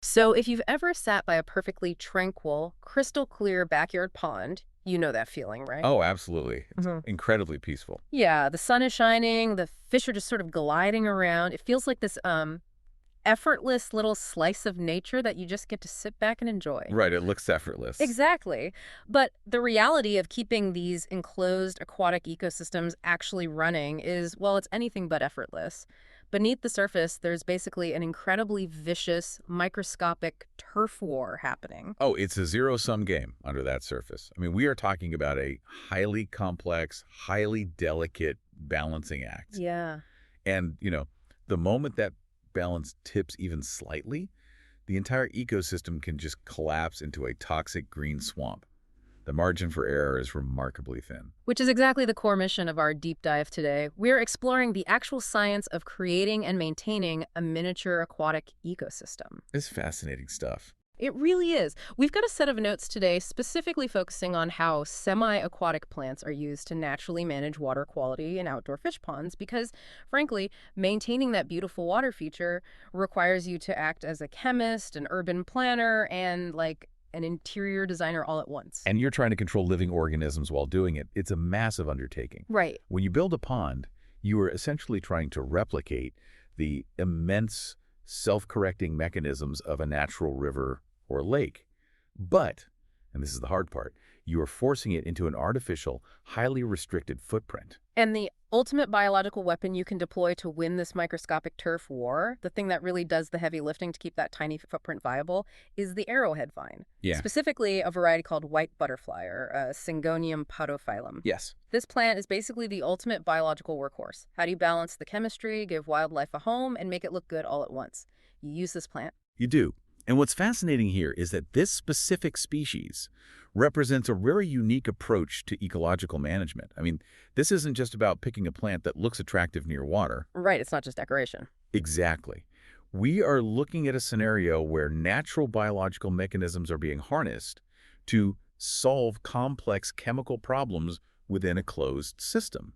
So if you've ever sat by a perfectly tranquil, crystal clear backyard pond, you know that feeling, right? Oh, absolutely. It's hmm incredibly peaceful. Yeah, the sun is shining, the fish are just sort of gliding around. It feels like this effortless little slice of nature that you just get to sit back and enjoy. Right, it looks effortless. Exactly. But the reality of keeping these enclosed aquatic ecosystems actually running is, well, it's anything but effortless. Beneath the surface, there's basically an incredibly vicious, microscopic turf war happening. Oh, it's a zero-sum game under that surface. I mean, we are talking about a highly complex, highly delicate balancing act. Yeah. And, the moment that balance tips even slightly, the entire ecosystem can just collapse into a toxic green swamp. The margin for error is remarkably thin. Which is exactly the core mission of our deep dive today. We're exploring the actual science of creating and maintaining a miniature aquatic ecosystem. It's fascinating stuff. It really is. We've got a set of notes today specifically focusing on how semi-aquatic plants are used to naturally manage water quality in outdoor fish ponds because, frankly, maintaining that beautiful water feature requires you to act as a chemist, an urban planner, and like an interior designer all at once. And you're trying to control living organisms while doing it. It's a massive undertaking. Right. When you build a pond, you are essentially trying to replicate the immense self-correcting mechanisms of a natural river or lake. But, and this is the hard part, you are forcing it into an artificial, highly restricted footprint. And the ultimate biological weapon you can deploy to win this microscopic turf war, the thing that really does the heavy lifting to keep that tiny footprint viable, is the arrowhead vine. Yeah. Specifically, a variety called white butterfly, or Syngonium podophyllum. Yes. This plant is basically the ultimate biological workhorse. How do you balance the chemistry, give wildlife a home, and make it look good all at once? You use this plant. You do. And what's fascinating here is that this specific species represents a very unique approach to ecological management. I mean, this isn't just about picking a plant that looks attractive near water. Right, it's not just decoration. Exactly. We are looking at a scenario where natural biological mechanisms are being harnessed to solve complex chemical problems within a closed system.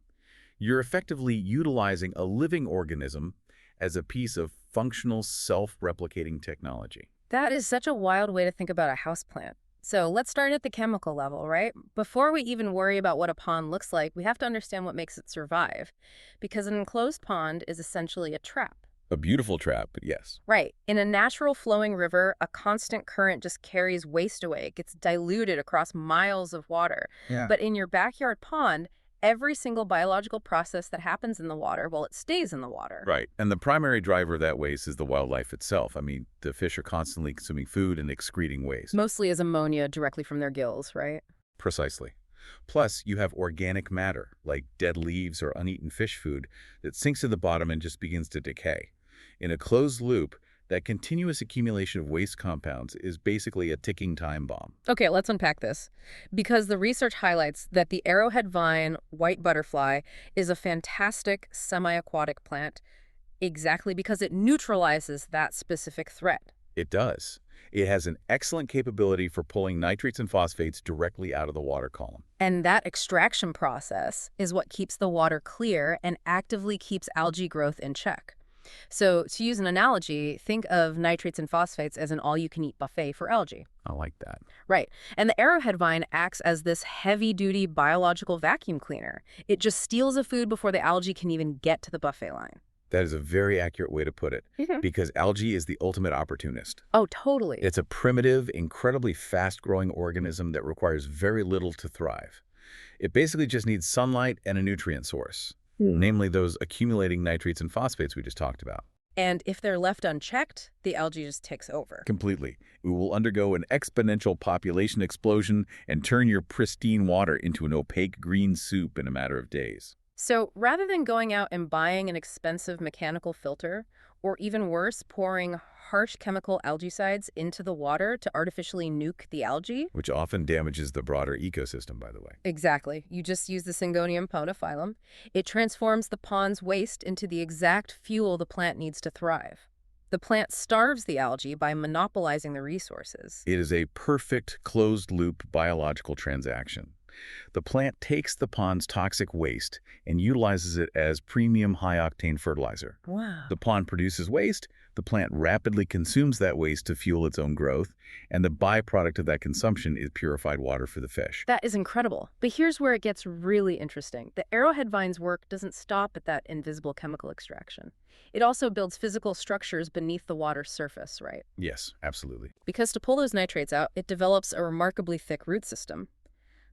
You're effectively utilizing a living organism as a piece of functional self-replicating technology. That is such a wild way to think about a houseplant. So let's start at the chemical level, right? Before we even worry about what a pond looks like, we have to understand what makes it survive. Because an enclosed pond is essentially a trap. A beautiful trap, but yes. Right. In a natural flowing river, a constant current just carries waste away. It gets diluted across miles of water. Yeah. But in your backyard pond, every single biological process that happens in the water, well, it stays in the water. Right. And the primary driver of that waste is the wildlife itself. I mean, the fish are constantly consuming food and excreting waste. Mostly as ammonia directly from their gills, right? Precisely. Plus, you have organic matter, like dead leaves or uneaten fish food, that sinks to the bottom and just begins to decay. In a closed loop, that continuous accumulation of waste compounds is basically a ticking time bomb. Okay, let's unpack this. Because the research highlights that the Arrowhead Vine White Butterfly is a fantastic semi-aquatic plant exactly because it neutralizes that specific threat. It does. It has an excellent capability for pulling nitrates and phosphates directly out of the water column. And that extraction process is what keeps the water clear and actively keeps algae growth in check. So to use an analogy, think of nitrates and phosphates as an all-you-can-eat buffet for algae. I like that. Right. And the arrowhead vine acts as this heavy-duty biological vacuum cleaner. It just steals the food before the algae can even get to the buffet line. That is a very accurate way to put it, because algae is the ultimate opportunist. Oh, totally. It's a primitive, incredibly fast-growing organism that requires very little to thrive. It basically just needs sunlight and a nutrient source. Namely those accumulating nitrates and phosphates we just talked about. And if they're left unchecked, the algae just takes over. Completely. We will undergo an exponential population explosion and turn your pristine water into an opaque green soup in a matter of days. So rather than going out and buying an expensive mechanical filter, or even worse, pouring harsh chemical algicides into the water to artificially nuke the algae. Which often damages the broader ecosystem, by the way. Exactly. You just use the Syngonium podophyllum. It transforms the pond's waste into the exact fuel the plant needs to thrive. The plant starves the algae by monopolizing the resources. It is a perfect closed-loop biological transaction. The plant takes the pond's toxic waste and utilizes it as premium high-octane fertilizer. Wow. The pond produces waste, The plant rapidly consumes that waste to fuel its own growth, and the byproduct of that consumption is purified water for the fish. That is incredible. But here's where it gets really interesting. The arrowhead vine's work doesn't stop at that invisible chemical extraction. It also builds physical structures beneath the water's surface, right? Yes, absolutely. Because to pull those nitrates out, it develops a remarkably thick root system.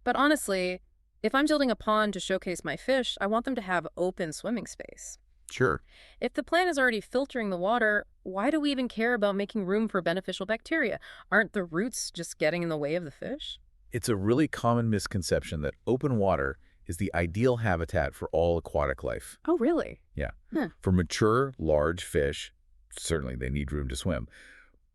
But honestly, if I'm building a pond to showcase my fish, I want them to have open swimming space. Sure. If the plant is already filtering the water, why do we even care about making room for beneficial bacteria? Aren't the roots just getting in the way of the fish? It's a really common misconception that open water is the ideal habitat for all aquatic life. Oh, really? Yeah. Huh. For mature, large fish, certainly they need room to swim.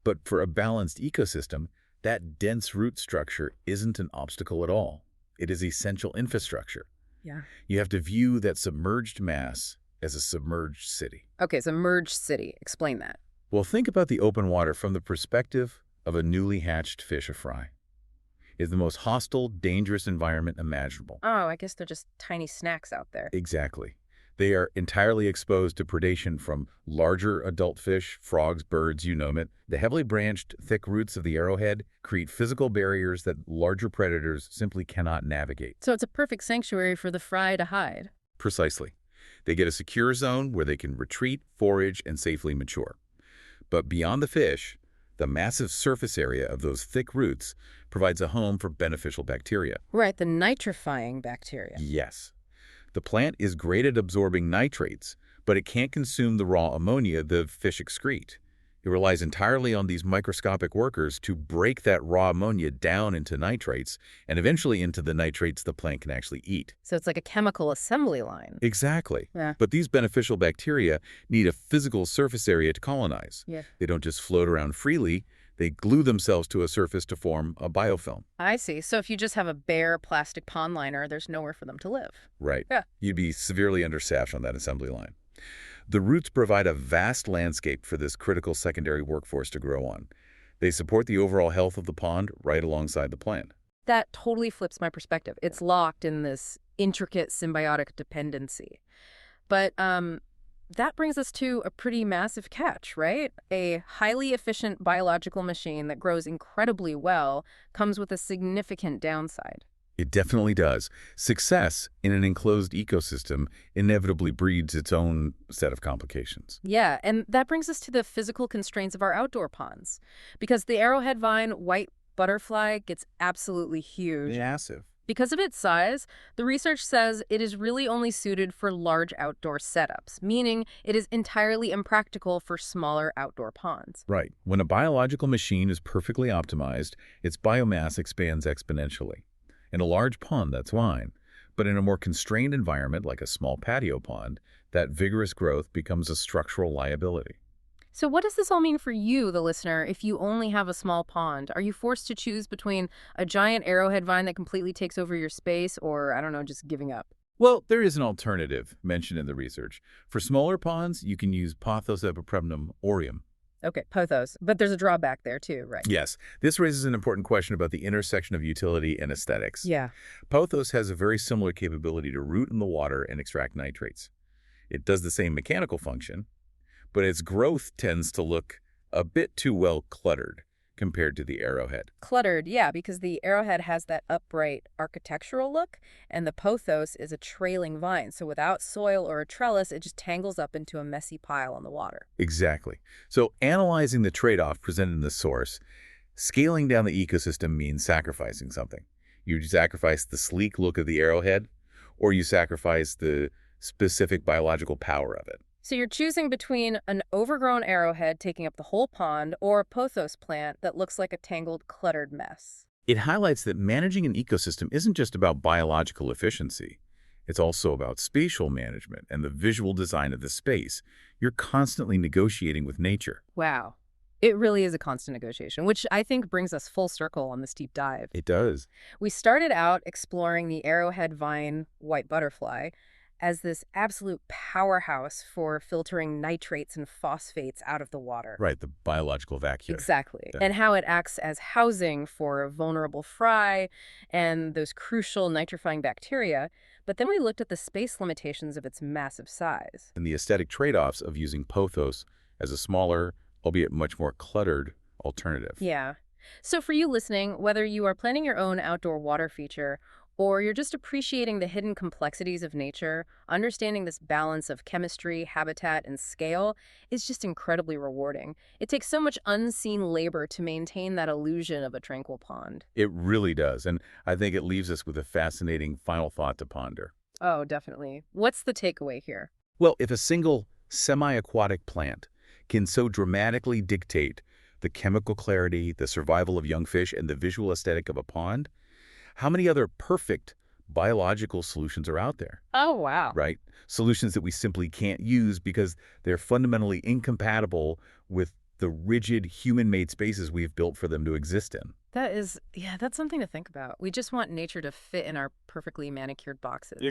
But for a balanced ecosystem, that dense root structure isn't an obstacle at all. It is essential infrastructure. Yeah. You have to view that submerged mass as a submerged city. Okay, submerged city. Explain that. Well, think about the open water from the perspective of a newly hatched fish fry. It's the most hostile, dangerous environment imaginable. Oh, I guess they're just tiny snacks out there. Exactly. They are entirely exposed to predation from larger adult fish, frogs, birds, you name it. The heavily branched, thick roots of the arrowhead create physical barriers that larger predators simply cannot navigate. So it's a perfect sanctuary for the fry to hide. Precisely. They get a secure zone where they can retreat, forage, and safely mature. But beyond the fish, the massive surface area of those thick roots provides a home for beneficial bacteria. Right, the nitrifying bacteria. Yes. The plant is great at absorbing nitrates, but it can't consume the raw ammonia the fish excrete. It relies entirely on these microscopic workers to break that raw ammonia down into nitrates and eventually into the nitrates the plant can actually eat. So it's like a chemical assembly line. Exactly. Yeah. But these beneficial bacteria need a physical surface area to colonize. Yeah. They don't just float around freely. They glue themselves to a surface to form a biofilm. I see. So if you just have a bare plastic pond liner, there's nowhere for them to live. Right. Yeah. You'd be severely understaffed on that assembly line. The roots provide a vast landscape for this critical secondary workforce to grow on. They support the overall health of the pond right alongside the plant. That totally flips my perspective. It's locked in this intricate symbiotic dependency. But that brings us to a pretty massive catch, right? A highly efficient biological machine that grows incredibly well comes with a significant downside. It definitely does. Success in an enclosed ecosystem inevitably breeds its own set of complications. Yeah, and that brings us to the physical constraints of our outdoor ponds. Because the Arrowhead Vine White Butterfly gets absolutely huge. Massive. Because of its size, the research says it is really only suited for large outdoor setups, meaning it is entirely impractical for smaller outdoor ponds. Right. When a biological machine is perfectly optimized, its biomass expands exponentially. In a large pond, that's fine. But in a more constrained environment, like a small patio pond, that vigorous growth becomes a structural liability. So what does this all mean for you, the listener, if you only have a small pond? Are you forced to choose between a giant arrowhead vine that completely takes over your space or, I don't know, just giving up? Well, there is an alternative mentioned in the research. For smaller ponds, you can use Pothos epipremnum aureum. Okay, Pothos. But there's a drawback there too, right? Yes, this raises an important question about the intersection of utility and aesthetics. Yeah. Pothos has a very similar capability to root in the water and extract nitrates. It does the same mechanical function, but its growth tends to look a bit too well cluttered compared to the arrowhead. Cluttered, yeah, because the arrowhead has that upright architectural look, and the pothos is a trailing vine. So without soil or a trellis, it just tangles up into a messy pile on the water. Exactly. So analyzing the trade-off presented in the source, scaling down the ecosystem means sacrificing something. You sacrifice the sleek look of the arrowhead, or you sacrifice the specific biological power of it. So you're choosing between an overgrown arrowhead taking up the whole pond or a pothos plant that looks like a tangled, cluttered mess. It highlights that managing an ecosystem isn't just about biological efficiency. It's also about spatial management and the visual design of the space. You're constantly negotiating with nature. Wow. It really is a constant negotiation, which I think brings us full circle on this deep dive. It does. We started out exploring the Arrowhead Vine White Butterfly as this absolute powerhouse for filtering nitrates and phosphates out of the water. Right, the biological vacuum. Exactly. Yeah. And how it acts as housing for vulnerable fry and those crucial nitrifying bacteria. But then we looked at the space limitations of its massive size. And the aesthetic trade-offs of using pothos as a smaller, albeit much more cluttered, alternative. Yeah. So for you listening, whether you are planning your own outdoor water feature or you're just appreciating the hidden complexities of nature, understanding this balance of chemistry, habitat, and scale is just incredibly rewarding. It takes so much unseen labor to maintain that illusion of a tranquil pond. It really does, and I think it leaves us with a fascinating final thought to ponder. Oh, definitely. What's the takeaway here? Well, if a single semi-aquatic plant can so dramatically dictate the chemical clarity, the survival of young fish, and the visual aesthetic of a pond, how many other perfect biological solutions are out there, Oh, wow. right? Solutions that we simply can't use because they're fundamentally incompatible with the rigid human-made spaces we've built for them to exist in. Yeah, that's something to think about. We just want nature to fit in our perfectly manicured boxes.